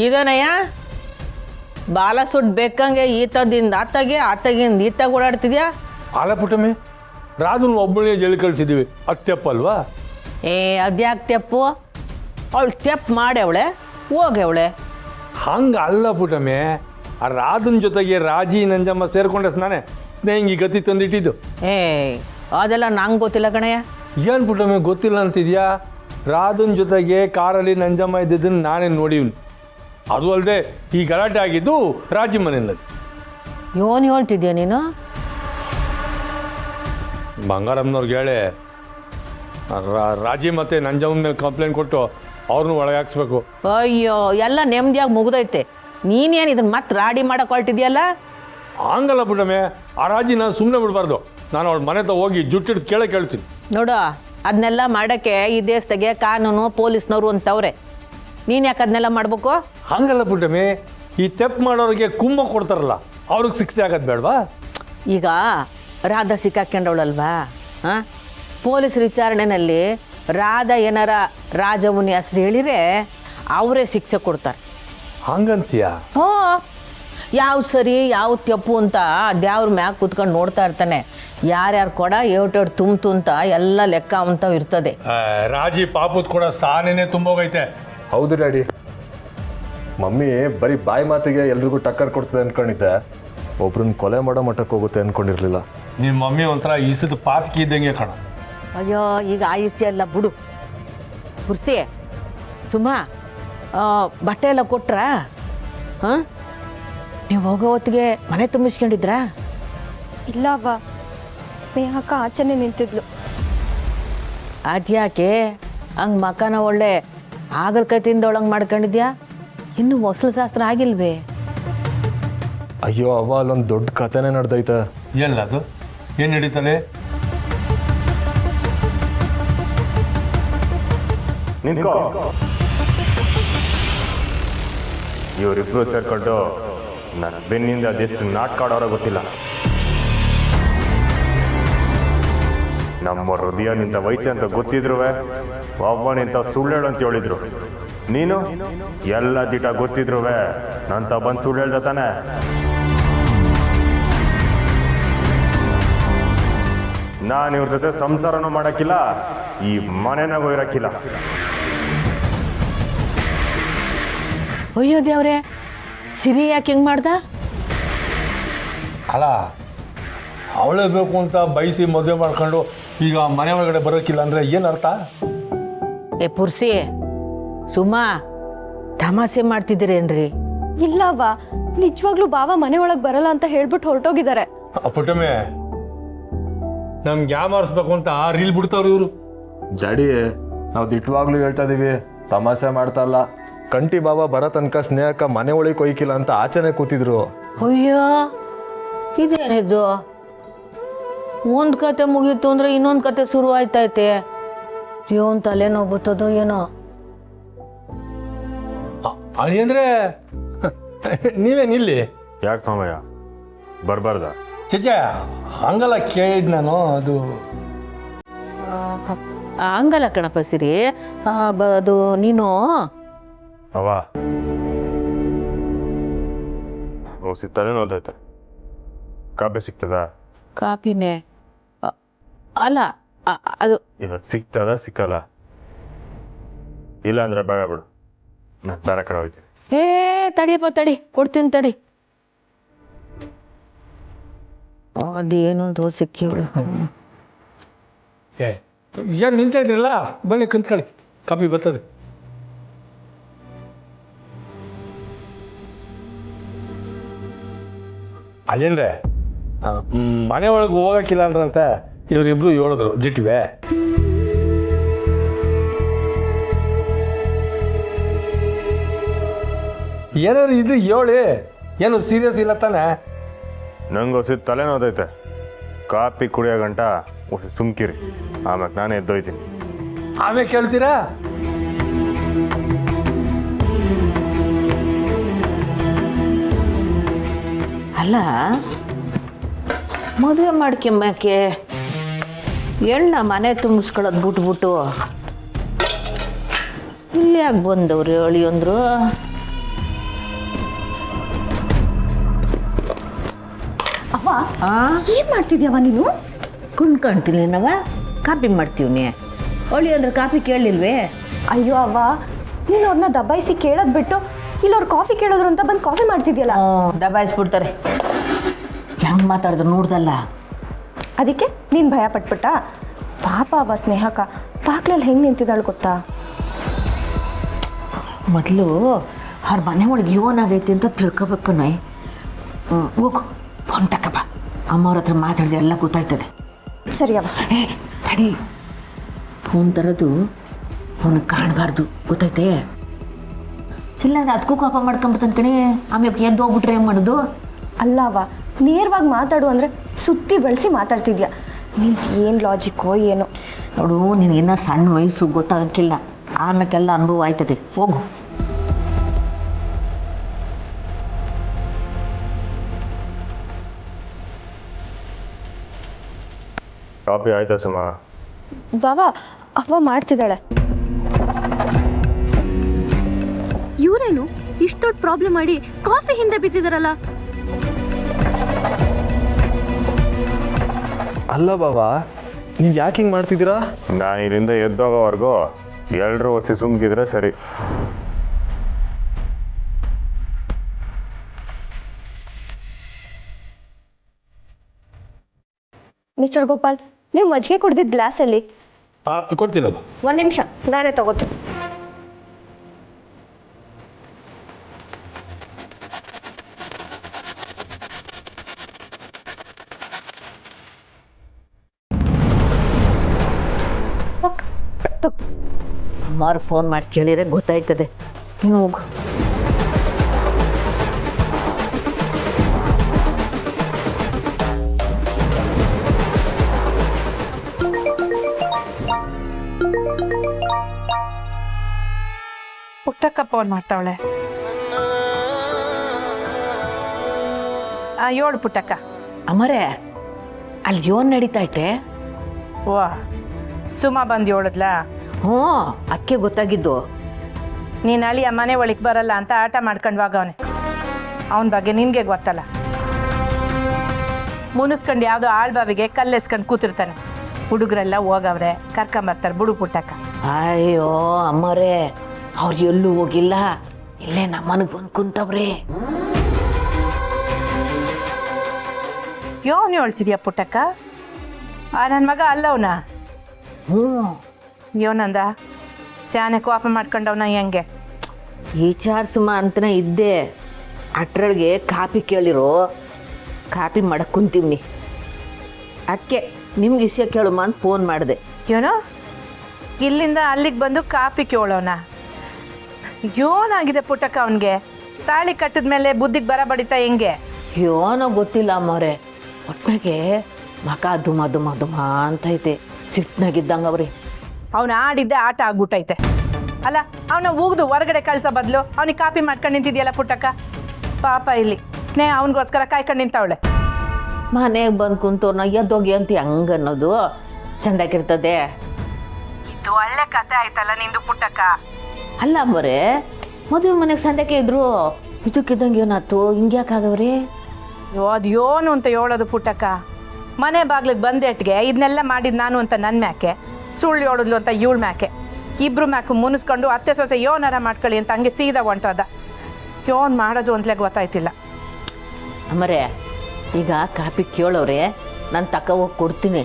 ಇದೇನಯ್ಯ ಬಾಲ ಸುಟ್ಟು ಬೇಕಂಗೆ ಈತದಿಂದ ಆತಗಿಂದ ಈತಾಗ ಓಡಾಡ್ತಿದ್ಯಾ? ಅಲ್ಲ ಪುಟ್ಟಮ್ಮಿ, ರಾಜನ್ ಒಬ್ಬಳೇ ಜೈಲು ಕಳಿಸಿದ್ದೀವಿ, ಅದು ತೆಪ್ಪಲ್ವಾ? ಅದ್ಯಾಕೆ ತೆಪ್ಪು? ಅವಳು ತೆಪ್ಪು ಮಾಡ್ಯವಳೆ, ಹೋಗ್ಯವಳೆ. ಹಂಗೆ ಅಲ್ಲ ಪುಟ್ಟಮ್ಮಿ, ಆ ರಾಜನ ಜೊತೆಗೆ ರಾಜಿ ನಂಜಮ್ಮ ಸೇರ್ಕೊಂಡೆ ಸ್ನಾನೆ ಸ್ನೇಹಿಂಗಿ ಗತಿ ತಂದಿಟ್ಟಿದ್ದು. ಅದೆಲ್ಲ ನಂಗೆ ಗೊತ್ತಿಲ್ಲ ಕಣಯ್ಯ. ಏನು ಪುಟ್ಟಮ್ಮಿ ಗೊತ್ತಿಲ್ಲ ಅಂತಿದ್ಯಾ? ರಾಜನ ಜೊತೆಗೆ ಕಾರಲ್ಲಿ ನಂಜಮ್ಮ ಇದ್ದಿದ್ದನ್ನು ನಾನೇ ನೋಡಿವ್ನು. ಅದು ಅಲ್ಲದೆ ಈ ಗಲಾಟೆ ಆಗಿದ್ದು ರಾಜಿ ಮನೆಯಲ್ಲಿ. ಏನು ಹೇಳ್ತಿದ್ಯಾ ನೀನು? ಬಂಗಾರಮ್ಮನವ್ರಿಗೆ ಹೇಳಿ ರಾಜಿ ಮತ್ತು ನಂಜಮ್ಮನ ಮೇಲೆ ಕಂಪ್ಲೇಂಟ್ ಕೊಟ್ಟು ಅವ್ರನ್ನೂ ಒಳಗೆ ಹಾಕ್ಸ್ಬೇಕು. ಅಯ್ಯೋ, ಎಲ್ಲ ನೆಮ್ಮದಿಯಾಗಿ ಮುಗ್ದೈತೆ. ನೀನೇನು ಇದನ್ನ ಮತ್ತೆ ರಾಡಿ ಮಾಡಕ್ಕೆ ಹೊರಟಿದ್ಯಲ್ಲ? ಹಂಗಲ್ಲ ಪುಟ್ಟಮ್ಮೆ, ಆ ರಾಜಿ ನಾನು ಸುಮ್ಮನೆ ಬಿಡಬಾರ್ದು. ನಾನು ಅವಳ ಮನೆ ಹತ್ರ ಹೋಗಿ ಜುಟ್ಟಿಟ್ಟು ಕೇಳ್ತೀನಿ. ನೋಡು, ಅದನ್ನೆಲ್ಲ ಮಾಡೋಕ್ಕೆ ಈ ದೇಶದಾಗೆ ಕಾನೂನು ಪೊಲೀಸ್ನವರು ಅಂತವ್ರೆ. ನೀನು ಯಾಕೆ ಅದನ್ನೆಲ್ಲ ಮಾಡಬೇಕು? ಹಂಗಲ್ಲ ಪುಟ್ಟಮ್ಮೆ, ಈ ತೆಪ್ಪು ಮಾಡೋರಿಗೆ ಕುಂಭ ಕೊಡ್ತಾರಲ್ಲ, ಅವ್ರಿಗೆ ಶಿಕ್ಷೆ ಆಗೋದು ಬೇಡವಾ? ಈಗ ರಾಧಾ ಸಿಕ್ಕಾಕೊಂಡವಳಲ್ವಾ? ಹಾಂ, ಪೊಲೀಸ್ ವಿಚಾರಣೆಯಲ್ಲಿ ರಾಧಾ ಏನಾರ ರಾಜವನಿ ಹೆಸ್ರು ಹೇಳಿದರೆ ಅವರೇ ಶಿಕ್ಷೆ ಕೊಡ್ತಾರೆ. ಹಂಗಂತೀಯ? ಹ್ಞೂ, ಯಾವ ಸರಿ ಯಾವ ತಪ್ಪು ಅಂತ ಅದ್ಯಾವ್ರ ಮ್ಯಾಗ ಕೂತ್ಕೊಂಡು ನೋಡ್ತಾ ಇರ್ತಾನೆ. ಯಾರ್ಯಾರು ಕೊಡ ಏಟು ತುಂಬ್ತು ಅಂತ ಎಲ್ಲ ಲೆಕ್ಕ ಅಂತಾವ್ ಇರ್ತದೆ. ರಾಜಿ ಪಾಪದ ಕೂಡ ಸಾನೇನೆ ತುಂಬೋಗೈತೆ. ಹೌದು ಡ್ಯಾಡಿ, ಮಮ್ಮಿ ಬರೀ ಬಾಯಿ ಮಾತಿಗೆ ಎಲ್ರಿಗೂ ಟಕ್ಕರ್ ಕೊಡ್ತದೆ ಅಂದ್ಕೊಂಡಿದ್ದೆ, ಒಬ್ರನ್ನ ಕೊಲೆ ಮಾಡೋ ಮಟ್ಟಕ್ಕೆ ಹೋಗುತ್ತೆ ಅಂದ್ಕೊಂಡಿರ್ಲಿಲ್ಲ. ನಿಮ್ಮ ಮಮ್ಮಿ ಒಂಥರ ಈಸದ ಪಾತ್ಕಿ ಇದ್ದಂಗೆ ಕಣ. ಅಯ್ಯೋ, ಈಗ ಆಯುಷ್ಯ ಎಲ್ಲ ಬಿಡು. ಹುರ್ಸಿ ಸುಮಾ, ಬಟ್ಟೆ ಎಲ್ಲ ಕೊಟ್ರಾ? ಹಾಂ, ನೀವು ಹೋಗೋ ಹೊತ್ತಿಗೆ ಮನೆ ತುಂಬಿಸ್ಕೊಂಡಿದ್ರಾ? ಇಲ್ಲ ಅವ್ವ, ಸ್ನೇಹಕ್ಕ ಆಚೆನೆ ನಿಂತಿದ್ಲು. ಅದ್ಯಾಕೆ ಹಂಗೆ ಮಕಾನ ಒಳ್ಳೆ ಆಗಲ್ಕಾಯಿ ತಿಂದೊಳಂಗೆ ಮಾಡ್ಕೊಂಡಿದ್ಯಾ? ಇನ್ನೂ ಹೊಸಲು ಶಾಸ್ತ್ರ ಆಗಿಲ್ವೇ? ಅಯ್ಯೋ ಅವ್ವ, ಅಲ್ಲೊಂದು ದೊಡ್ಡ ಕಥೆನೇ ನಡೆದೈತೆ. ಎಲ್ಲ ಅದು ಏನು ನಡೀತಾನೆ? ನಿಂತ್ಕೋ. ಇವರಿಬ್ರು ಸೇರ್ಕೊಂಡು ನನ್ನ ಬೆನ್ನಿಂದ ಅದೆಷ್ಟು ನಾಟಕ ಆಡೋರ ಗೊತ್ತಿಲ್ಲ. ನಮ್ಮ ಹೃದಯ ನಿಂತ ವೈದ್ಯ ಅಂತ ಗೊತ್ತಿದ್ರು ಒಬ್ಬ ನಿಂತ ಸುಳ್ಳೇಳು ಅಂತ ಹೇಳಿದ್ರು. ನೀನು ಎಲ್ಲ ದಿಟ ಗೊತ್ತಿದ್ರು ನಂತ ಬಂದು ಸುಳ್ಳು ಹೇಳ್ದ ತಾನೆ. ನಾನು ಇವ್ರ ಜೊತೆ ಸಂಸಾರನೂ ಮಾಡಕ್ಕಿಲ್ಲ, ಈ ಮನೆನಾಗೂ ಇರಕ್ಕಿಲ್ಲ. ಅಯ್ಯೋ ದೇವ್ರೆ, ಸಿರಿ ಯಾಕೆ ಹಿಂಗೆ ಮಾಡ್ದ? ಅಲ್ಲ, ಅವಳೇ ಬೇಕು ಅಂತ ಬಯಸಿ ಮದುವೆ ಮಾಡ್ಕೊಂಡು ಈಗ ಮನೆ ಒಳಗಡೆ ಬರೋಕ್ಕಿಲ್ಲ ಅಂದರೆ ಏನು ಅರ್ಥ? ಪುರ್ಸಿ ಸುಮಾ, ತಮಾಷೆ ಮಾಡ್ತಿದ್ದೀರೇನ್ರಿ? ಇಲ್ಲ ಅವ್ವ, ನಿಜವಾಗ್ಲೂ ಬಾವ ಮನೆ ಒಳಗೆ ಬರಲ್ಲ ಅಂತ ಹೇಳ್ಬಿಟ್ಟು ಹೊರಟೋಗಿದ್ದಾರೆ. ಪುಟ್ಟಮ್ಮೆ, ನಮ್ಗೆ ಯಾಮಾರಿಸ್ಬೇಕು ಅಂತ ರೀಲ್ ಬಿಡ್ತಾವ್ರು ಇವರು. ಡ್ಯಾಡಿ, ನಾವು ದಿಟ್ಟವಾಗ್ಲೂ ಹೇಳ್ತಾ ಇದೀವಿ, ತಮಾಷೆ ಮಾಡ್ತಾ ಇಲ್ಲ. ಕಂಟಿ ಬಾಬಾ ಬರೋ ತನಕ ಸ್ನೇಹಕ್ಕ ಮನೆ ಒಳಗೆ ಕೊಯ್ಕಿಲ್ಲ ಅಂತ ಆಚೆನೆ ಕೂತಿದ್ರು. ಅಯ್ಯೋ, ಇದೇನಿದ್ದು? ಒಂದು ಕತೆ ಮುಗೀತು ಅಂದರೆ ಇನ್ನೊಂದು ಕತೆ ಶುರು ಆಯ್ತೈತೆ. ಇವನ್ ತಲೆನೋ ಗೊತ್ತದೋ ಏನೋ. ಅಂದರೆ ನೀವೇನಿಲ್ಲಿ? ಯಾಕೆ ಮಾಮಯ್ಯ ಬರಬಾರ್ದ? ಚಚ, ಹಂಗಲ್ಲ ಕೇಳಿದ್ ನಾನು. ಅದು ಹಂಗಲ್ಲ ಕಣಪ್ಪ ಸಿರಿ, ಅದು ನೀನು ಅವ ತಲೆನೋ ಓದೈತೆ. ಕಾಪಿ ಸಿಗ್ತದ? ಕಾಪಿನೇ ಅಲ್ಲ, ಅದು ಇವಾಗ ಸಿಗ್ತದ ಸಿಕ್ಕಲ್ಲ? ಇಲ್ಲ ಅಂದ್ರೆ ಬೇಡ ಬಿಡು, ನಾನು ಬೇರೆ ಕಡೆ ಹೋಗ್ತೀನಿ. ತಡಿಯಪ್ಪ ತಡಿ, ಕೊಡ್ತೀನಿ ತಡಿ. ಅದೇನೊಂದು ಸಿಕ್ಕಿ ಏನು ನಿಂತ ಇದ್ರಲ್ಲ, ಬನ್ನಿ ಕುಂತ್ಕೊಳ್ಳಿ, ಕಾಪಿ ಬರ್ತದೆ. ಅದೇನ್ರೆ ಮನೆ ಒಳಗೆ ಹೋಗಕ್ಕಿಲ್ಲ ಅಂದ್ರಂತೆ ಇವರಿಬ್ರು ಹೇಳಿದ್ರು ಜಿಟ್ವೆ. ಏನಾದ್ರು ಇದು ಹೇಳಿ, ಏನು ಸೀರಿಯಸ್ ಇಲ್ಲ ತಾನೆ? ನಂಗೆ ಹೊಸ ತಲೆನೋದೈತೆ. ಕಾಪಿ ಕುಡಿಯೋ ಗಂಟ ಹೊಸ ಸುಮ್ಕಿರಿ, ಆಮ್ಯಾಗ ನಾನೇ ಎದ್ದೋಯ್ತೀನಿ. ಆಮೇಲೆ ಕೇಳ್ತೀರಾ? ಅಲ್ಲ, ಮದುವೆ ಮಾಡ್ಕೊಂಬಕ್ಕೆ ಎಣ್ಣ ಮನೆ ತುಂಬಿಸ್ಕೊಳ್ಳೋದು ಬಿಟ್ಬಿಟ್ಟು ಇಲ್ಲಿ ಯಾಕೆ ಬಂದವ್ರು ಹೇಳಿ ಅಂದರು? ಅವ್ವ ಆ ಏನ್ ಮಾಡ್ತಿದ್ಯವ ನೀನು? ಕುಣ್ಕೊಂತೀನಿ ನಾವ ಕಾಪಿ ಮಾಡ್ತೀವಿ ಒಳ್ಳೆ ಅಂದ್ರೆ ಕಾಪಿ ಕೇಳಲಿಲ್ವೇ? ಅಯ್ಯೋ ಅವ್ವ, ನೀನು ಅವ್ರನ್ನ ದಬಾಯಿಸಿ ಕೇಳೋದ್ ಬಿಟ್ಟು ಇಲ್ಲವ್ರು ಕಾಫಿ ಕೇಳಿದ್ರು ಅಂತ ಬಂದು ಕಾಫಿ ಮಾಡ್ತಿದ್ಯಲ್ಲ. ದಬಾಯಿಸ್ಬಿಡ್ತಾರೆ. ಹೆಂಗೆ ಮಾತಾಡಿದ್ರು ನೋಡ್ದಲ್ಲ. ಅದಕ್ಕೆ ನೀನು ಭಯ ಪಟ್ಬಿಟ್ಟ? ಪಾಪ ಅವ್ವ ಸ್ನೇಹಕ್ಕ ಬಾಗ್ಲಲ್ಲಿ ಹೆಂಗೆ ನಿಂತಿದ್ದಾಳು ಗೊತ್ತಾ? ಮೊದಲು ಅವ್ರ ಮನೆ ಒಳಗೆ ಏನಾಗೈತಿ ಅಂತ ತಿಳ್ಕೊಬೇಕು ನಾಯಿ. ಹೋಗು ಫೋನ್ ತಕ್ಕಪ್ಪ, ಅಮ್ಮವ್ರ ಹತ್ರ ಮಾತಾಡಿದ್ರೆ ಎಲ್ಲ ಗೊತ್ತಾಯ್ತದೆ. ಸರಿ ಅವ್ವ. ತಡಿ, ಫೋನ್ ತರೋದು ಅವನಿಗೆ ಕಾಣಬಾರ್ದು, ಗೊತ್ತೈತೆ? ಇಲ್ಲಾಂದ್ರೆ ಅದಕ್ಕೂ ಕೋಪ ಮಾಡ್ಕೊಂಬಿಡ್ತಾನೆ ಕಣೆ. ಆಮೇಲೆ ಎದ್ದು ಹೋಗ್ಬಿಟ್ರೆ ಏನು ಮಾಡೋದು? ಅಲ್ಲ ಅವ್ವ, ನೇರವಾಗಿ ಮಾತಾಡು ಅಂದರೆ ಸುತ್ತಿ ಬೆಳೆಸಿ ಮಾತಾಡ್ತಿದ್ಯಾ. ನಿಂದು ಏನು ಲಾಜಿಕ್ಕೋ ಏನೋ. ನೋಡು, ನೀನು ಇನ್ನೂ ಸಣ್ಣ ವಯಸ್ಸು ಗೊತ್ತಾಗಕ್ಕಿಲ್ಲ, ಆಮೇಲೆಲ್ಲ ಅನುಭವ ಆಯ್ತದೆ. ಹೋಗು. ಕಾಫಿ ಆಯ್ತಾ ಸುಮ? ಬಾವಾ, ಅವ್ವ ಮಾಡ್ತಿದ್ದಾಳೆ. ಇವರೇನು ಇಷ್ಟು ದೊಡ್ಡ ಪ್ರಾಬ್ಲಮ್ ಮಾಡಿ ಕಾಫಿ ಹಿಂದೆ ಬಿದ್ದಿದಾರಲ್ಲ? ಅಲ್ಲ ಬಾಬಾ, ನೀವು ಯಾಕೆ ಹಿಂಗೆ ಮಾಡ್ತಿದ್ದೀರಾ? ನಾನು ಇಲ್ಲಿಂದ ಎದ್ದೋಗೋವರೆಗೂ ಎಲ್ಲರೂ ಒಸಿ ಸುಮ್ಗಿದ್ರೆ ಸರಿ. ಮಿಸ್ಟರ್ ಗೋಪಾಲ್, ನೀವು ಮಜ್ಜಿಗೆ ಕುಡ್ದಿದ್ದು ಗ್ಲಾಸಲ್ಲಿ. ಕೊಡ್ತೀನಲ್ಲ. ಒಂದು ನಿಮಿಷ, ನಾನೇ ತಗೋತೀನಿ. ಅಮ್ಮವ್ರು ಫೋನ್ ಮಾಡಿ ಕೇಳಿದ್ರೆ ಗೊತ್ತಾಯ್ತದೆ. ನೀನು ಹೋಗು. ಪುಟ್ಟಕ್ಕ ಫೋನ್ ಮಾಡ್ತಾವಳೆ. ಏಳು ಪುಟ್ಟಕ್ಕ. ಅಮ್ಮರೇ, ಅಲ್ಲಿ ಏನು ನಡೀತೈತೆ? ವಾ, ಸುಮಾ ಬಂದು ಹೇಳದ್ಲಾ? ಹ್ಞೂ, ಅಕ್ಕೆ ಗೊತ್ತಾಗಿದ್ದು. ನೀನು ಅಳಿಯ ಮನೆ ಒಳಗೆ ಬರಲ್ಲ ಅಂತ ಆಟ ಮಾಡ್ಕೊಂಡ್ವಾಗವನೆ. ಅವನ ಬಗ್ಗೆ ನಿನಗೆ ಗೊತ್ತಲ್ಲ. ಮುನಿಸ್ಕೊಂಡು ಯಾವುದೋ ಆಳ್ಬಾವಿಗೆ ಕಲ್ಲೆಸ್ಕೊಂಡು ಕೂತಿರ್ತಾನೆ. ಹುಡುಗರೆಲ್ಲ ಹೋಗವ್ರೆ, ಕರ್ಕೊಂಬರ್ತಾರೆ ಬಿಡು ಪುಟ್ಟಕ್ಕ. ಅಯ್ಯೋ ಅಮ್ಮರೇ, ಅವ್ರು ಎಲ್ಲೂ ಹೋಗಿಲ್ಲ, ಇಲ್ಲೇ ನಮ್ಮನೆಗೆ ಬಂದು ಕುಂತವ್ರೆ. ಯೋನು ಹೇಳ್ತಿದ್ಯಾ ಪುಟ್ಟಕ್ಕ? ನನ್ನ ಮಗ ಅಲ್ಲವನ? ಹ್ಞೂ, ಯೋನಂದ ಸ್ಯಾನೆ ಕೋಪ ಮಾಡ್ಕೊಂಡವನ ಹೆಂಗೆ? ಸುಮ ಅಂತನೇ ಇದ್ದೆ. ಅಟ್ರೊಳಗೆ ಕಾಪಿ ಕೇಳಿರೋ, ಕಾಪಿ ಮಾಡಕ್ಕೆ ಕುಂತೀವ್ನಿ. ಅದಕ್ಕೆ ನಿಮ್ಗೆ ಇಸ್ಯ ಕೇಳುಮ ಅಂತ ಫೋನ್ ಮಾಡಿದೆ. ಏನೋ ಇಲ್ಲಿಂದ ಅಲ್ಲಿಗೆ ಬಂದು ಕಾಪಿ ಕೇಳೋಣ? ಏನಾಗಿದೆ ಪುಟ್ಟಕ್ಕ ಅವನಿಗೆ? ತಾಳಿ ಕಟ್ಟಿದ ಮೇಲೆ ಬುದ್ಧಿಗೆ ಬರ ಬಡಿತಾ ಹೆಂಗೆ? ಏನೋ ಗೊತ್ತಿಲ್ಲ ಅಮ್ಮವ್ರೆ, ಒಟ್ನಾಗೆ ಮಕ ದುಮ ದುಮ ದುಮ ಅಂತೈತೆ. ಸಿಟ್ನಾಗಿದ್ದಂಗೆ ಅವ್ರಿ. ಅವನು ಆಡಿದ್ದೆ ಆಟ ಆಗ್ಬಿಟ್ಟೈತೆ. ಅಲ್ಲ, ಅವನ ಉಗ್ದು ಹೊರಗಡೆ ಕಳ್ಸೋ ಬದಲು ಅವನಿಗೆ ಕಾಪಿ ಮಾಡ್ಕೊಂಡು ನಿಂತಿದ್ಯಲ್ಲ ಪುಟ್ಟಕ್ಕ. ಪಾಪ ಇಲ್ಲಿ ಸ್ನೇಹ ಅವನಿಗೋಸ್ಕರ ಕಾಯ್ಕೊಂಡು ನಿಂತವಳೆ. ಮನೆಗೆ ಬಂದು ಕುಂತವ್ರನ್ನ ಎದ್ದೋಗಿ ಅಂತ ಹೆಂಗೆ ಅನ್ನೋದು ಚೆಂದಾಗಿರ್ತದೆ. ಇದು ಒಳ್ಳೆ ಕತೆ ಆಯ್ತಲ್ಲ ನಿಂದು ಪುಟ್ಟಕ್ಕ. ಅಲ್ಲ ಅಮ್ಮರೇ, ಮದುವೆ ಮನೆಗೆ ಸಂದಕ್ಕೆ ಇದ್ರು, ಇದಕ್ಕಿದ್ದಂಗೆ ಏನಾಯ್ತು? ಹಿಂಗೆ ಯಾಕಾಗವ್ರಿ? ಅದೇನು ಅಂತ ಹೇಳೋದು ಪುಟ್ಟಕ್ಕ? ಮನೆ ಬಾಗ್ಲಿಗೆ ಬಂದೇಟ್ಗೆ ಇದನ್ನೆಲ್ಲ ಮಾಡಿದ್ದು ನಾನು ಅಂತ ನನ್ನ ಮ್ಯಾಕೆ, ಸುಳ್ಳು ಹೇಳೋದ್ಲು ಅಂತ ಇವಳು ಮ್ಯಾಕೆ. ಇಬ್ರು ಮ್ಯಾಕು ಮುನಿಸ್ಕೊಂಡು ಅತ್ತೆ ಸೊಸೆ ಯೋನಾರ ಮಾಡ್ಕೊಳ್ಳಿ ಅಂತ ಹಂಗೆ ಸೀದಾ ಹೊಂಟೋದ. ಯೋನ್ ಮಾಡೋದು ಅಂತಲೇ ಗೊತ್ತಾಯ್ತಿಲ್ಲ. ಅಮ್ಮರೇ, ಈಗ ಕಾಪಿ ಕೇಳೋರೆ, ನಾನು ತಕ್ಕ ಹೋಗಿ ಕೊಡ್ತೀನಿ.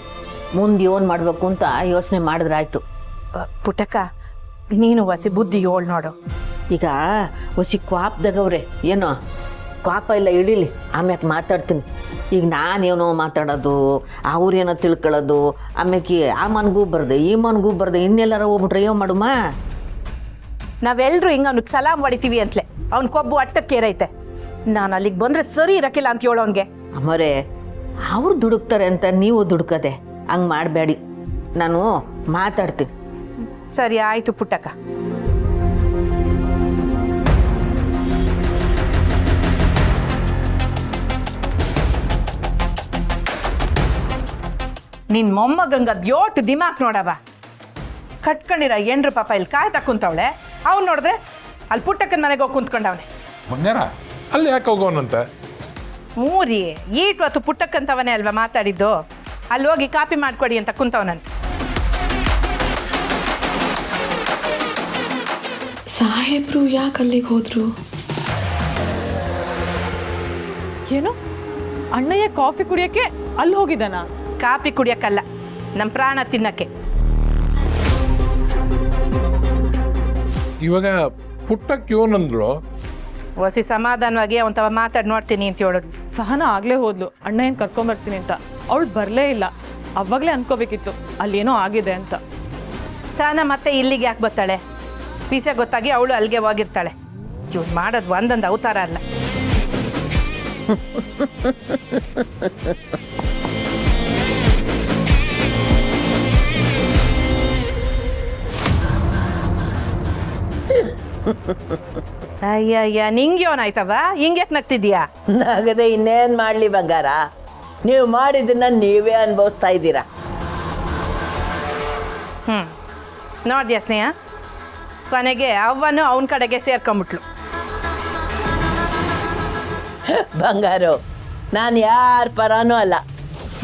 ಮುಂದೆ ಏನು ಮಾಡಬೇಕು ಅಂತ ಯೋಚನೆ ಮಾಡಿದ್ರಾಯ್ತು. ಪುಟ್ಟಕ್ಕ, ನೀನು ಹೊಸಿ ಬುದ್ಧಿ ಹೇಳು ನೋಡು. ಈಗ ಹೊಸಿ ಕ್ವಾಪ್ದಾಗವ್ರೆ, ಏನೋ ಕ್ವಾಪ ಇಲ್ಲ ಇಳೀಲಿ, ಆಮ್ಯಾಕೆ ಮಾತಾಡ್ತೀನಿ. ಈಗ ನಾನೇನೋ ಮಾತಾಡೋದು, ಅವ್ರೇನೋ ತಿಳ್ಕೊಳ್ಳೋದು, ಆಮ್ಯಾಕೆ ಆ ಮನ್ಗೂ ಬರ್ದೆ ಈ ಮನ್ಗೂ ಬರ್ದೆ, ಇನ್ನೆಲ್ಲಾರ ಹೋಗ್ಬಿಟ್ರೆ ಏನು ಮಾಡುಮ? ನಾವೆಲ್ಲರೂ ಹಿಂಗೆ ಅವ್ನಿಗೆ ಸಲಾಮ್ ಹೊಡಿತೀವಿ ಅಂತಲೇ ಅವ್ನ ಕೊಬ್ಬು ಅಟ್ಟಕ್ಕೇರೈತೆ. ನಾನು ಅಲ್ಲಿಗೆ ಬಂದರೆ ಸರಿ ಇರಕ್ಕಿಲ್ಲ ಅಂತ ಹೇಳೋನ್ಗೆ. ಅಮ್ಮರೇ, ಅವ್ರು ದುಡುಕ್ತಾರೆ ಅಂತ ನೀವು ದುಡುಕದೆ ಹಂಗೆ ಮಾಡಬೇಡಿ. ನಾನು ಮಾತಾಡ್ತೀನಿ. ಸರಿ ಆಯಿತು ಪುಟ್ಟಕ್ಕ. ನಿನ್ನ ಮೊಮ್ಮಗಂಗೆ ಅದು ಯೋಟು ದಿಮಾಕ್ ನೋಡವ. ಕಟ್ಕೊಂಡಿರ ಎಂಡ್ರು ಪಾಪ ಇಲ್ಲಿ ಕಾಯ್ತಾ ಕುಂತವಳೆ. ಅವ್ನು ನೋಡಿದ್ರೆ ಅಲ್ಲಿ ಪುಟ್ಟಕ್ಕನ ಮನೆಗೆ ಹೋಗಿ ಕುಂತ್ಕೊಂಡವನೆ. ಮೊನ್ನೆರ ಅಲ್ಲಿ ಯಾಕೆ ಹೋಗೋನಂತೆ? ಮೂರಿ ಈಟ್ ಹೊತ್ತು ಪುಟ್ಟಕ್ಕಂತವನೇ ಅಲ್ವಾ ಮಾತಾಡಿದ್ದು, ಅಲ್ಲಿ ಹೋಗಿ ಕಾಪಿ ಮಾಡಿಕೊಡಿ ಅಂತ ಕುಂತವನಂತೆ. ಸಾಹೇಬ್ರು ಯಾಕೆ ಅಲ್ಲಿಗೆ ಹೋದ್ರು? ಏನು ಅಣ್ಣಯ್ಯ ಕಾಫಿ ಕುಡಿಯಕ್ಕೆ ಅಲ್ಲಿ ಹೋಗಿದ್ದಾನ? ಕಾಪಿ ಕುಡಿಯೋಕ್ಕಲ್ಲ, ನಮ್ಮ ಪ್ರಾಣ ತಿನ್ನಕ್ಕೆ. ಇವಾಗ ಪುಟ್ಟಕ್ಕೆ ಏನಂದ್ರು? ಹೊಸಿ ಸಮಾಧಾನವಾಗಿ ಅವನ್ ತವ ಮಾತಾಡಿ ನೋಡ್ತೀನಿ ಅಂತ ಹೇಳೋದು. ಸಹನ ಆಗ್ಲೇ ಹೋದ್ಲು ಅಣ್ಣಯ್ಯನ್ ಕರ್ಕೊಂಬರ್ತೀನಿ ಅಂತ. ಅವಳು ಬರಲೇ ಇಲ್ಲ. ಅವಾಗಲೇ ಅನ್ಕೋಬೇಕಿತ್ತು ಅಲ್ಲೇನೋ ಆಗಿದೆ ಅಂತ. ಸಹನ ಮತ್ತೆ ಇಲ್ಲಿಗೆ ಯಾಕೆ ಬರ್ತಾಳೆ? ಪೀಸೆ ಗೊತ್ತಾಗಿ ಅವಳು ಅಲ್ಲಿಗೆ ಹೋಗಿರ್ತಾಳೆ. ಇವ್ರು ಮಾಡೋದು ಒಂದೊಂದು ಅವತಾರ ಅಲ್ಲ. ಅಯ್ಯಯ್ಯ, ನಿಂಗೆ ಏನಾಯ್ತವ? ಹಿಂಗ್ಯಾಕೆ ನಗ್ತಿದ್ಯಾ? ನಗದೆ ಇನ್ನೇನು ಮಾಡಲಿ ಬಂಗಾರ, ನೀವು ಮಾಡಿದ್ದನ್ನ ನೀವೇ ಅನುಭವಿಸ್ತಾ ಇದ್ದೀರಾ. ನೋಡ್ದ್ಯಾ ಸ್ನೇಹ, ಕೊನೆಗೆ ಅವನು ಅವನ ಕಡೆಗೆ ಸೇರ್ಕೊಂಬಿಟ್ಲು. ಬಂಗಾರು, ನಾನು ಯಾರ ಪರಾನೂ ಅಲ್ಲ.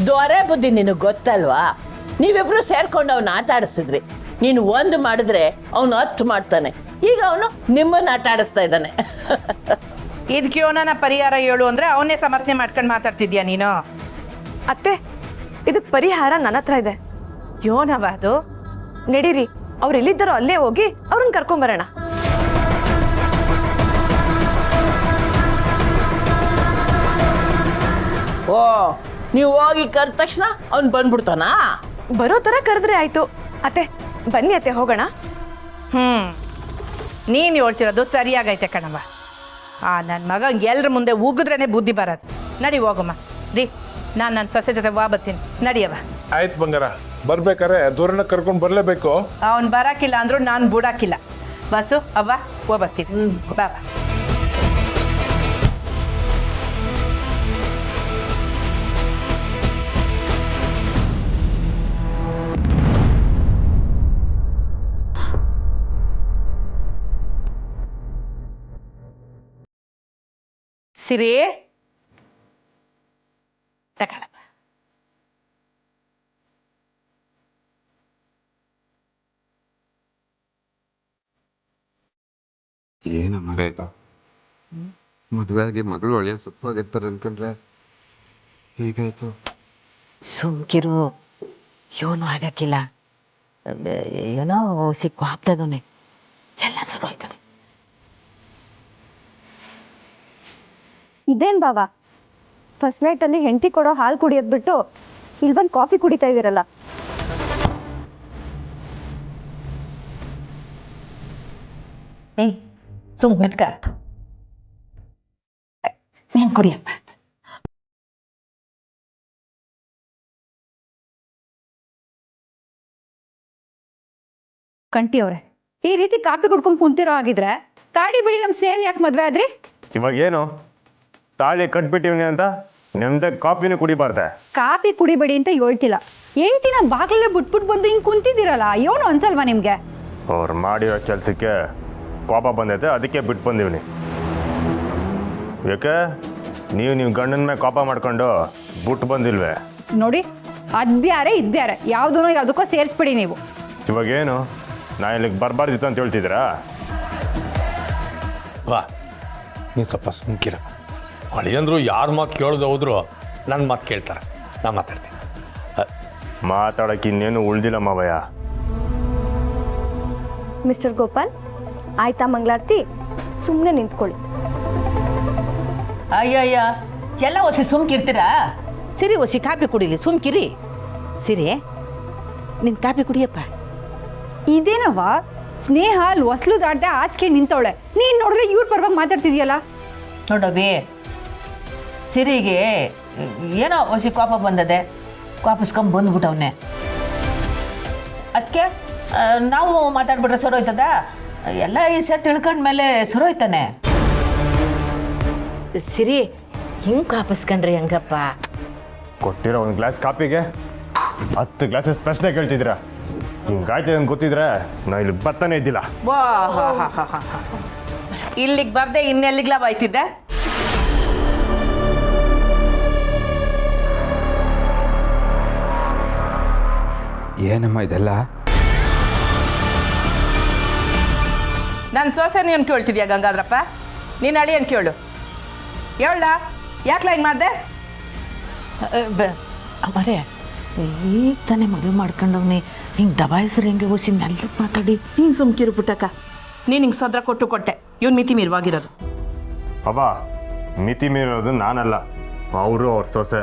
ದೊರೆ ಬುದ್ಧಿ ನಿನಗೆ ಗೊತ್ತಲ್ವಾ? ನೀವಿಬ್ರು ಸೇರ್ಕೊಂಡು ಅವನ್ನ ಆಟ ಆಡಿಸಿದ್ರಿ. ನೀನು ಒಂದು ಮಾಡಿದ್ರೆ ಅವನು 10 ಮಾಡ್ತಾನೆ. ಈಗ ಅವನು ನಿಮ್ಮನ್ನು ಆಟ ಆಡಿಸ್ತಾ ಇದ್ದಾನೆ. ಇದಕ್ಕೆ ಯೋನ ಪರಿಹಾರ ಹೇಳು ಅಂದರೆ ಅವನ್ನೇ ಸಮರ್ಥನೆ ಮಾಡ್ಕೊಂಡು ಮಾತಾಡ್ತಿದ್ಯಾ ನೀನು? ಅತ್ತೆ, ಇದಕ್ಕೆ ಪರಿಹಾರ ನನ್ನ ಹತ್ರ ಇದೆ. ಯೋನವ ಅದು? ನಡೀರಿ, ಅವ್ರು ಎಲ್ಲಿದ್ದಾರೋ ಅಲ್ಲೇ ಹೋಗಿ ಅವ್ರನ್ನ ಕರ್ಕೊಂಬರೋಣ. ಓ, ನೀವು ಹೋಗಿ ಕರೆದ ತಕ್ಷಣ ಅವ್ನು ಬಂದ್ಬಿಡ್ತಾನಾ? ಬರೋ ಥರ ಕರೆದ್ರೆ ಆಯ್ತು. ಅತ್ತೆ ಬನ್ನಿ ಅತ್ತೆ, ಹೋಗೋಣ. ನೀನು ಹೇಳ್ತಿರೋದು ಸರಿಯಾಗೈತೆ ಕಣವ. ನನ್ನ ಮಗ ಎಲ್ರ ಮುಂದೆ ಉಗಿದ್ರೇನೆ ಬುದ್ಧಿ ಬರೋದು. ನಡಿ ಹೋಗಮ್ಮ. ರೀ, ನಾನು ನನ್ನ ಸೊಸೆ ಜೊತೆ ಬರ್ತೀನಿ. ನಡಿಯವ. ಆಯ್ತು ಬಂಗಾರ, ಬರ್ಬೇಕಾರೆ ದೂರನ ಕರ್ಕೊಂಡು ಬರಲೇಬೇಕು. ಅವನು ಬರಾಕಿಲ್ಲ ಅಂದ್ರೂ ನಾನು ಬಿಡಾಕಿಲ್ಲ. ಬಸ್ಸು ಅವ್ವ ಹೋಗ್ಬರ್ತೀನಿ. ಬಾಬಾ. ಸಿರಿ ತಗೊಳಪ್ಪ. ಏನಮ್ಮ ಬೇಗ ಮದುವೆ ಆಗಿ ಮಗಳು ಒಳ್ಳೆಯ ಸುಖವಾಗಿರ್ತಾರೆ ಅನ್ಕೊಂಡ್ರೆ ಹೀಗಾಯ್ತು. ಸುಮ್ಕಿರು, ಏನೂ ಆಗಕ್ಕಿಲ್ಲ. ಏನೋ ಸಿಕ್ಕು ಹಾಪ್ದಾಗವನೆ, ಎಲ್ಲ ಶುರು ಆಯ್ತದೆ. ಇದೇನು ಬಾವ, ಫಸ್ಟ್ ನೈಟಲ್ಲಿ ಹೆಂಡತಿ ಕೊಡೋ ಹಾಲು ಕುಡಿಯೋದು ಬಿಟ್ಟು ಇಲ್ಲಿ ಬಂದು ಕಾಫಿ ಕುಡಿತಾ ಇದ್ದೀರಲ್ಲ? ಸುಮ್ಕ ನೀನು ಕುಡಿಯಪ್ಪ. ಕಂಟಿ ಅವ್ರೆ, ಈ ರೀತಿ ಕಾಫಿ ಕುಡ್ಕೊಂಡು ಕುಂತಿರೋ ಆಗಿದ್ರೆ ತಾಡಿ ಬಿಡಿ ನಮ್ಮ ಸೇನೆ ಯಾಕೆ ಮದುವೆ ಆದ್ರಿ? ಇವಾಗ ಏನು ತಾಳಿ ಕಟ್ಬಿಟ್ಟಿವ್ನಿ ಅಂತ ನಿಮ್ದೆ ಕಾಫಿನೂ ಕುಡಿಬಾರ್ದೆ? ಕಾಫಿ ಕುಡಿಬೇಡಿ ಅಂತ ಹೇಳ್ತಿಲ್ಲ, ಹೇಳ್ತಿನ ಬಾಗ್ಲಲ್ಲೇ ಬಿಟ್ಬಿಟ್ಟು ಬಂದು ಹಿಂಗೆ ಕುಂತಿದ್ದೀರಲ್ಲ, ಏನು ಅನ್ಸಲ್ವಾ ನಿಮಗೆ? ಅವ್ರು ಮಾಡಿರೋ ಕೆಲಸಕ್ಕೆ ಕೋಪ ಬಂದೈತೆ, ಅದಕ್ಕೆ ಬಿಟ್ಟು ಬಂದೀವ್ನಿ. ಯಾಕೆ ನೀವು ಗಂಡನ ಮೇಲೆ ಕೋಪ ಮಾಡ್ಕೊಂಡು ಬಿಟ್ಟು ಬಂದಿಲ್ವೇ? ನೋಡಿ, ಅದು ಬ್ಯಾರೆ ಇದು ಬ್ಯಾರೆ, ಯಾವುದೋ ಯಾವುದಕ್ಕೋ ಸೇರಿಸ್ಬಿಡಿ ನೀವು. ಇವಾಗೇನು ನಾ ಇಲ್ಲಿಗೆ ಬರಬಾರ್ದಿತ್ತು ಅಂತ ಹೇಳ್ತಿದ್ದೀರಾ? ವಾ, ನೀನು ಸ್ವಲ್ಪ ಸುಮ್ಕಿರ. ಅಳಿಯಂದ್ರು ಯಾರ ಮಾತು ಕೇಳೋದು ಹೋದ್ರು ನನ್ನ ಮಾತು ಕೇಳ್ತಾರೆ. ನಾನು ಮಾತಾಡ್ತೀನಿ. ಮಾತಾಡೋಕೆ ಇನ್ನೇನು ಉಳ್ದಿಲ್ಲ ಮಾವಯ್ಯ. ಮಿಸ್ಟರ್ ಗೋಪಾಲ್, ಆಯ್ತಾ ಮಂಗಳಾರತಿ? ಸುಮ್ಮನೆ ನಿಂತ್ಕೊಳ್ಳಿ. ಅಯ್ಯಯ್ಯ, ಎಲ್ಲ ಒಸಿ ಸುಮ್ಕಿರ್ತೀರಾ? ಸಿರಿ ಒಸಿ ಕಾಪಿ ಕುಡಿಲಿ, ಸುಮ್ಕಿರಿ. ಸಿರಿ, ನಿನ್ ಕಾಪಿ ಕುಡಿಯಪ್ಪ. ಇದೇನವ ಸ್ನೇಹ ಅಲ್ಲಿ ಹೊಸ್ಲು ದಾಟ ಆಚೆ ನಿಂತವಳೆ, ನೀನು ನೋಡಿದ್ರೆ ಇವ್ರ ಪರವಾಗಿ ಮಾತಾಡ್ತಿದ್ಯಲ್ಲ? ನೋಡವಿ, ಸಿರಿಗೆ ಏನೋ ಒಸಿ ಕೋಪ ಬಂದದೆ, ಕೋಪಿಸ್ಕೊಂಡ್ ಬಂದ್ಬಿಟ್ಟವನ್ನೇ. ಅದಕ್ಕೆ ನಾವು ಮಾತಾಡ್ಬಿಟ್ರೆ ಸರೋಯ್ತದ? ಎಲ್ಲ ಈ ಸರ್ ತಿಳ್ಕೊಂಡ್ಮೇಲೆ ಸರೋಯ್ತಾನೆ. ಸಿರಿ, ಹಿಂಗೆ ಕಾಪಿಸ್ಕೊಂಡ್ರಿ ಹೆಂಗಪ್ಪ? ಕೊಟ್ಟಿರೋ ಒಂದು ಗ್ಲಾಸ್ ಕಾಪಿಗೆ 10 ಗ್ಲಾಸಸ್ ಪ್ರಶ್ನೆ ಕೇಳ್ತಿದ್ದೀರಾ? ಹಿಂಗಾಯ್ತದೆ ಅಂತ ಗೊತ್ತಿದ್ರೆ ನಾ ಇಲ್ಲಿ ಬರ್ತಾನೆ ಇದ್ದಿಲ್ಲ. ವಾ, ಇಲ್ಲಿಗೆ ಬರ್ದೆ ಇನ್ನೆಲ್ಲಿಗ್ಲ ಬಾಯ್ತಿದ್ದೆ? ಏನಮ್ಮ ಇದೆಲ್ಲ? ನನ್ನ ಸೊಸೆ ನೀನು ಕೇಳ್ತಿದ್ಯಾ ಗಂಗಾಧರಪ್ಪ? ನೀನು ಅಳಿಯನ್ ಕೇಳು. ಹೇಳ, ಯಾಕೆ ಹಿಂಗೆ ಮಾಡಿದೆ? ಅಮ್ಮರೇ, ಈಗ ತಾನೇ ಮದುವೆ ಮಾಡ್ಕೊಂಡವ್ನಿ, ಹಿಂಗೆ ದಬಾಯಿಸ್ರಿ ಹೆಂಗೆ ಓಸಿ ಮೆಲ್ಲಕ್ಕೆ ಮಾತಾಡಿ. ಹಿಂಗೆ ಸುಮ್ಕಿರು ಪುಟ್ಟಕ್ಕ. ನೀನು ಹಿಂಗೆ ಸದ್ರ ಕೊಟ್ಟೆ. ಇವ್ನು ಮಿತಿ ಮೀರುವಾಗಿರೋದು. ಅಬ್ಬಾ, ಮಿತಿ ಮೀರೋದು ನಾನಲ್ಲ, ಅವರು ಅವ್ರ ಸೊಸೆ.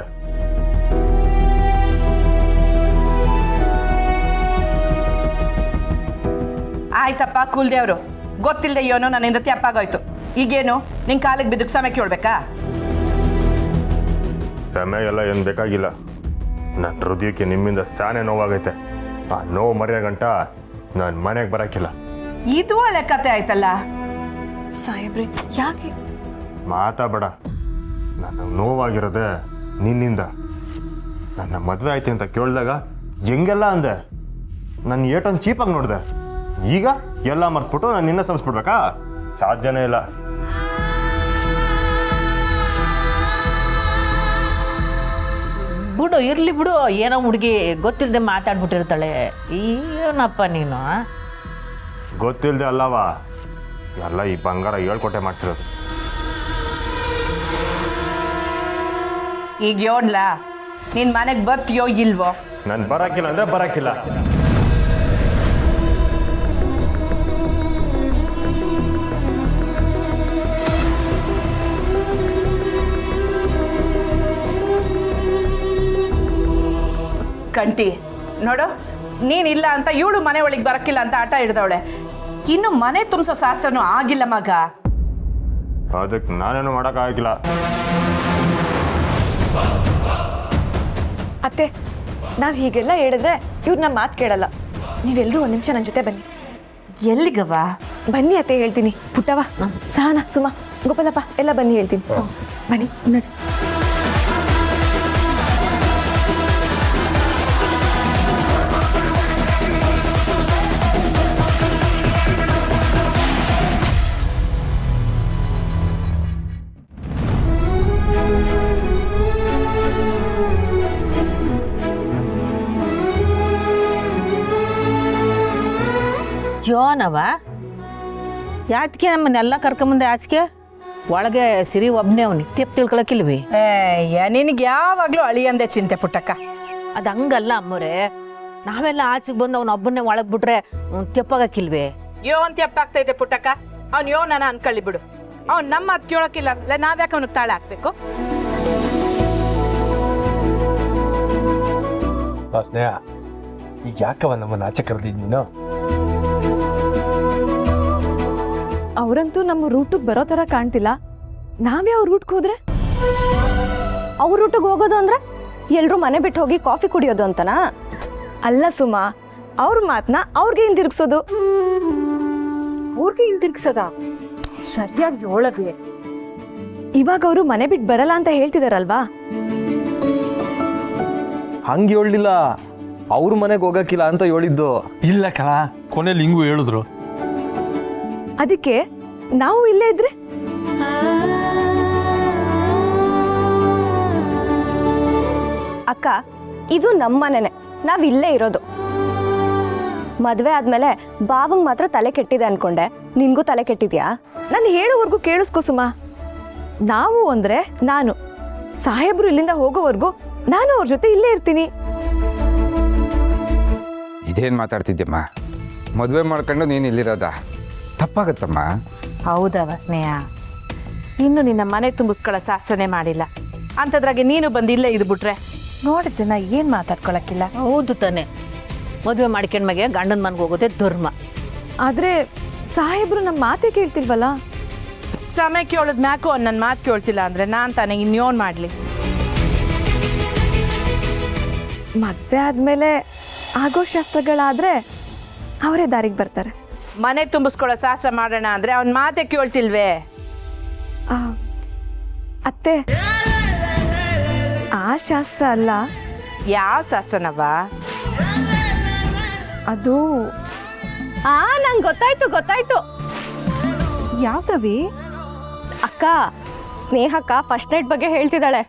ಆಯ್ತಪ್ಪ ಕೂಲ್ದೇವ್ರು, ಗೊತ್ತಿಲ್ಲದೆ ಏನೋ ನನ್ನಿಂದ ತಪ್ಪಾಗೋಯ್ತು. ಈಗೇನು ನಿನ್ನ ಕಾಲಿಗೆ ಬಿದ್ದಕ್ಕೆ ಸಮಯ ಕೇಳ್ಬೇಕಾ? ಸಮಯ ಎಲ್ಲ ಏನು ಬೇಕಾಗಿಲ್ಲ. ನನ್ನ ಹೃದಯಕ್ಕೆ ನಿಮ್ಮಿಂದ ಸಾನೆ ನೋವಾಗೈತೆ. ಆ ನೋವು ಮರೆಯೋ ಗಂಟ ನಾನು ಮನೆಗೆ ಬರೋಕ್ಕಿಲ್ಲ. ಇದು ಒಳ್ಳೆ ಕತೆ ಆಯ್ತಲ್ಲ. ಸಾಹೇಬ್ರೆ ಯಾಕೆ ಮಾತಾಬೇಡ. ನನಗೆ ನೋವಾಗಿರೋದೆ ನಿನ್ನಿಂದ. ನನ್ನ ಮದುವೆ ಆಯ್ತು ಅಂತ ಕೇಳಿದಾಗ ಹೆಂಗೆಲ್ಲ ಅಂದೆ, ನನ್ನ ಏಟೊಂದು ಚೀಪಾಗಿ ನೋಡಿದೆ. ಈಗ ಎಲ್ಲ ಮರ್ತ್ಬಿಟ್ಟು ನಾನು ನಿನ್ನ ಸಂಸ್ಬಿಡ್ಬೇಕಾ? ಸಾಧ್ಯನೇ ಇಲ್ಲ. ಬಿಡು, ಇರಲಿ ಬಿಡು. ಏನೋ ಹುಡುಗಿ ಗೊತ್ತಿಲ್ಲದೆ ಮಾತಾಡ್ಬಿಟ್ಟಿರ್ತಾಳೆ. ಏನಪ್ಪ ನೀನು? ಗೊತ್ತಿಲ್ಲದೆ ಅಲ್ಲವಾ, ಎಲ್ಲ ಈ ಬಂಗಾರ ಹೇಳ್ಕೊಟ್ಟೆ ಮಾಡ್ಸಿರೋದು. ಈಗ ಯೋನ್ಲ ನಿನ್ನ ಮನೆಗೆ ಬರ್ತೀಯೋ ಇಲ್ವೋ? ನಾನು ಬರೋಕ್ಕಿಲ್ಲ ಅಂದರೆ ಬರೋಕ್ಕಿಲ್ಲ. ಕಂಟಿ ನೋಡು, ನೀನಿಲ್ಲ ಅಂತ ಇವಳು ಮನೆ ಒಳಗೆ ಬರಕ್ಕಿಲ್ಲ ಅಂತ ಆಟ ಹಿಡ್ದವಳೆ. ಇನ್ನು ಮನೆ ತುಂಬಿಸೋ ಶಾಸ್ತ್ರನೂ ಆಗಿಲ್ಲ ಮಗ. ಅದಕ್ಕೆ ನಾನೇನು ಮಾಡೋಕ್ಕಾಗಿಲ್ಲ. ಅತ್ತೆ, ನಾವು ಹೀಗೆಲ್ಲ ಹೇಳಿದ್ರೆ ಇವ್ರು ನಮ್ಮ ಮಾತು ಕೇಳಲ್ಲ. ನೀವೆಲ್ಲರೂ ಒಂದು ನಿಮಿಷ ನನ್ನ ಜೊತೆ ಬನ್ನಿ. ಎಲ್ಲಿಗವ? ಬನ್ನಿ ಅತ್ತೆ, ಹೇಳ್ತೀನಿ. ಪುಟ್ಟವ, ಸಹನ, ಸುಮ, ಗೋಪಾಲಪ್ಪ ಎಲ್ಲ ಬನ್ನಿ, ಹೇಳ್ತೀನಿ. ಬನ್ನಿ ನೋಡಿ. ಯೋನವ ಯಾಕೆ ನಮ್ಮನ್ನೆಲ್ಲ ಕರ್ಕೊಂಬಂದೆ ಆಚೆಗೆ? ಒಳಗೆ ಸಿರಿ ಒಬ್ಬನೇ ಅವ್ನು ನಿತ್ಯಪ್ ತಿಳ್ಕೊಳಕಿಲ್ವಿ? ನಿನಗೆ ಯಾವಾಗಲೂ ಅಳಿಯಂದೆ ಚಿಂತೆ ಪುಟ್ಟಕ್ಕ. ಅದು ಹಂಗಲ್ಲ ಅಮ್ಮರೇ, ನಾವೆಲ್ಲ ಆಚೆಗೆ ಬಂದು ಅವನ ಒಬ್ಬನೇ ಒಳಗೆ ಬಿಟ್ರೆ ತೆಪ್ಪಾಗಕ್ಕಿಲ್ವೇ? ಯೋನ್ ತೆಪ್ಪಾಗ್ತೈತೆ ಪುಟ್ಟಕ್ಕ. ಅವ್ನು ಯೋನನ ಅನ್ಕೊಳ್ಳಿ ಬಿಡು. ಅವ್ನು ನಮ್ಮ ಮಾತು ಕೇಳೋಕ್ಕಿಲ್ಲ, ಇಲ್ಲ ನಾವ್ಯಾಕೆ ಅವ್ನಿಗೆ ತಾಳ ಹಾಕ್ಬೇಕು? ಸ್ನೇಹ, ಈಗ ಯಾಕವ ನಮ್ಮನ್ನು ಆಚೆ ಕರೆದಿದ್ದು ನೀನು? ಅವರಂತೂ ನಮ್ಮ ರೂಟಿಗೆ ಬರೋ ಥರ ಕಾಣ್ತಿಲ್ಲ. ನಾವ್ಯಾವ ರೂಟ್ಗೆ ಹೋದ್ರೆ? ಅವ್ರ ರೂಟಿಗೆ ಹೋಗೋದು ಅಂದ್ರೆ ಎಲ್ಲರೂ ಮನೆ ಬಿಟ್ಟು ಹೋಗಿ ಕಾಫಿ ಕುಡಿಯೋದು ಅಂತನಾ? ಅಲ್ಲ ಸುಮಾ, ಅವ್ರ ಮಾತನ್ನ ಅವ್ರಿಗೆ ಹಿಂದಿರುಗಿಸೋದು. ಅವ್ರಿಗೆ ಹಿಂದಿರುಗಿಸೋದ? ಸರಿಯಾಗಿ ಹೇಳೋದು. ಇವಾಗ ಅವರು ಮನೆ ಬಿಟ್ಟು ಬರಲ್ಲ ಅಂತ ಹೇಳ್ತಿದಾರಲ್ವಾ? ಹಂಗೆ ಹೇಳಲಿಲ್ಲ, ಅವ್ರ ಮನೆಗೆ ಹೋಗಕ್ಕಿಲ್ಲ ಅಂತ ಹೇಳಿದ್ದು. ಇಲ್ಲ ಕಣ, ಕೊನೆಯಲ್ಲಿ ಹಿಂಗೂ ಹೇಳಿದ್ರು. ಅದಕ್ಕೆ ನಾವು ಇಲ್ಲೇ ಇದ್ರೆ? ಅಕ್ಕ, ಇದು ನಮ್ಮ ಮನೆನೇ, ನಾವ್ ಇಲ್ಲೇ ಇರೋದು. ಮದ್ವೆ ಆದ್ಮೇಲೆ ಬಾವಂಗ್ ಮಾತ್ರ ತಲೆ ಕೆಟ್ಟಿದೆ ಅನ್ಕೊಂಡೆ, ನಿನ್ಗೂ ತಲೆ ಕೆಟ್ಟಿದ್ಯಾ? ನಾನು ಹೇಳೋವರೆಗೂ ಕೇಳಿಸ್ಕೊ ಸುಮಾ. ನಾವು ಅಂದ್ರೆ ನಾನು, ಸಾಹೇಬ್ರು ಇಲ್ಲಿಂದ ಹೋಗೋವರೆಗೂ ನಾನು ಅವ್ರ ಜೊತೆ ಇಲ್ಲೇ ಇರ್ತೀನಿ. ಇದೇನು ಮಾತಾಡ್ತಿದ್ಯಮ್ಮ? ಮದುವೆ ಮಾಡ್ಕೊಂಡು ನೀನು ಇಲ್ಲಿರೋದ ತಪ್ಪಾಗತ್ತಮ್ಮ. ಹೌದವ ಸ್ನೇಹ, ಇನ್ನು ನಿನ್ನ ಮನೆ ತುಂಬಿಸ್ಕೊಳ್ಳೋ ಶಾಸ್ತ್ರನೇ ಮಾಡಿಲ್ಲ ಅಂಥದ್ರಾಗೆ ನೀನು ಬಂದು ಇಲ್ಲೇ ಇದ್ಬಿಟ್ರೆ ನೋಡಿ ಜನ ಏನು ಮಾತಾಡ್ಕೊಳಕ್ಕಿಲ್ಲ. ಹೌದು ತಾನೆ, ಮದುವೆ ಮಾಡ್ಕೊಂಡ್ಮಗೆ ಗಂಡನ ಮನೆಗೆ ಹೋಗೋದೇ ಧರ್ಮ. ಆದ್ರೆ ಸಾಹೇಬ್ರು ನಮ್ಮ ಮಾತೇ ಕೇಳ್ತಿಲ್ವಲ್ಲ? ಸಮಯ ಕೇಳೋದ್ ಮ್ಯಾಕು ಅವ್ನು ನನ್ನ ಮಾತು ಕೇಳ್ತಿಲ್ಲ ಅಂದರೆ ನಾನು ತಾನೇ ಇನ್ಯೋನ್ ಮಾಡಲಿ? ಮದ್ವೆ ಆದ್ಮೇಲೆ ಆಗೋ ಶಾಸ್ತ್ರಗಳಾದ್ರೆ ಅವರೇ ದಾರಿಗೆ ಬರ್ತಾರೆ. ಮನೆ ತುಂಬಿಸ್ಕೊಳ್ಳೋ ಶಾಸ್ತ್ರ ಮಾಡೋಣ ಅಂದರೆ ಅವ್ನ ಮಾತೇ ಕೇಳ್ತಿಲ್ವೇ? ಅತ್ತೆ, ಆ ಶಾಸ್ತ್ರ ಅಲ್ಲ. ಯಾವ ಶಾಸ್ತ್ರನವ ಅದು? ನಂಗೆ ಗೊತ್ತಾಯ್ತು. ಯಾವ್ದವಿ? ಅಕ್ಕ, ಸ್ನೇಹಕ್ಕ ಫಸ್ಟ್ ನೈಟ್ ಬಗ್ಗೆ ಹೇಳ್ತಿದ್ದಾಳೆ.